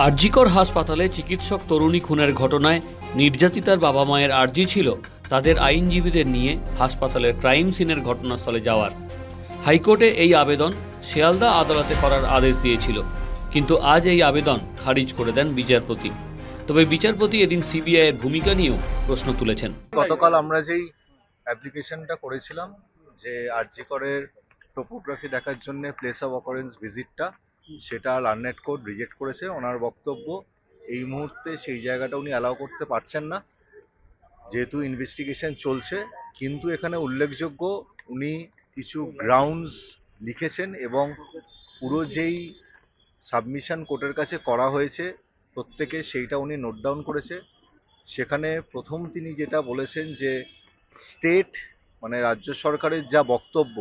আরজিকর হাসপাতালে চিকিৎসক তরুণী খুনের ঘটনায় নির্যাতিতার বাবা মায়ের আর্জি ছিল তাদের আইনজীবীদের নিয়ে হাসপাতালের ক্রাইম সিনের ঘটনাস্থলে যাওয়ার। হাইকোর্টে এই আবেদন শিয়ালদা আদালতে করার আদেশ দিয়েছিল, কিন্তু আজ এই আবেদন খারিজ করে দেন বিচারপতি। তবে বিচারপতি এদিন সিবিআইয়ের ভূমিকা নিয়েও প্রশ্ন তুলেছেন। গতকাল আমরা যেই অ্যাপ্লিকেশনটা করেছিলাম যে আরজিকরের টোপোগ্রাফি দেখার জন্য প্লেস অফ অকারেন্স ভিজিটটা, সেটা লার্নেড কোর্ট রিজেক্ট করেছে। ওনার বক্তব্য এই মুহূর্তে সেই জায়গাটা উনি অ্যালাউ করতে পারছেন না, যেহেতু ইনভেস্টিগেশন চলছে। কিন্তু এখানে উল্লেখযোগ্য উনি কিছু গ্রাউন্ডস লিখেছেন এবং পুরো যেই সাবমিশন কোর্টের কাছে করা হয়েছে প্রত্যেকে সেইটা উনি নোট ডাউন করেছে। সেখানে প্রথম তিনি যেটা বলেছেন যে স্টেট মানে রাজ্য সরকারের যা বক্তব্য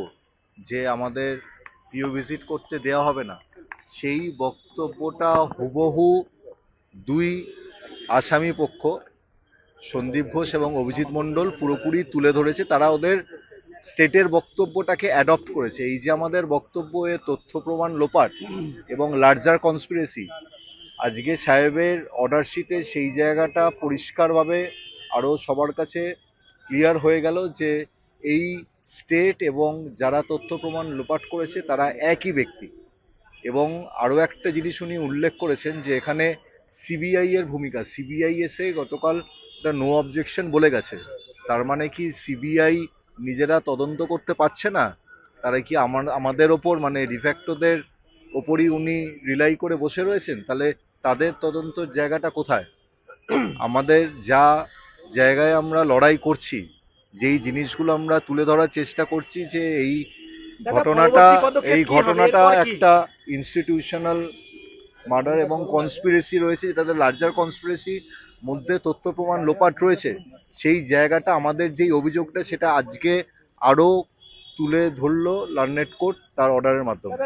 যে আমাদের পিও ভিজিট করতে দেওয়া হবে না, সেই বক্তব্যটা হুবহু দুই আসামি পক্ষ সন্দীপ ঘোষ এবং অভিজিৎ মণ্ডল পুরোপুরি তুলে ধরেছে। তারা ওদের স্টেটের বক্তব্যটাকে অ্যাডপ্ট করেছে। এই যে আমাদের বক্তব্য এ তথ্য প্রমাণ লোপাট এবং লার্জার কনস্পিরেসি, আজকে সাহেবের অর্ডার শিটে সেই জায়গাটা পরিষ্কারভাবে আরও সবার কাছে ক্লিয়ার হয়ে গেল যে এই স্টেট এবং যারা তথ্য প্রমাণ লোপাট করেছে তারা একই ব্যক্তি। এবং আরও একটা জিনিস উনি উল্লেখ করেছেন যে এখানে সিবিআই এর ভূমিকা। সিবিআই এসে গতকাল একটা নো অবজেকশন বলে গেছে। তার মানে কি সিবিআই নিজেরা তদন্ত করতে পারছে না? তারা কি আমাদের ওপর মানে ডিফ্যাক্টোদের ওপরই উনি রিলাই করে বসে রয়েছেন? তাহলে তাদের তদন্তর জায়গাটা কোথায়? আমাদের যা জায়গায় আমরা লড়াই করছি, যেই জিনিসগুলো আমরা তুলে ধরার চেষ্টা করছি যে এই ঘটনাটা একটা ইনস্টিটিউশনাল মার্ডার এবং কনস্পিরেসি রয়েছে, এটাতে লার্জার কনস্পিরেসি মধ্যে তথ্য প্রমাণ লোপাট রয়েছে। সেই জায়গাটা আমাদের যেই অভিযোগটা সেটা আজকে আরো তুলে ধরলো লার্নেড কোর্ট তার অর্ডারের মাধ্যমে।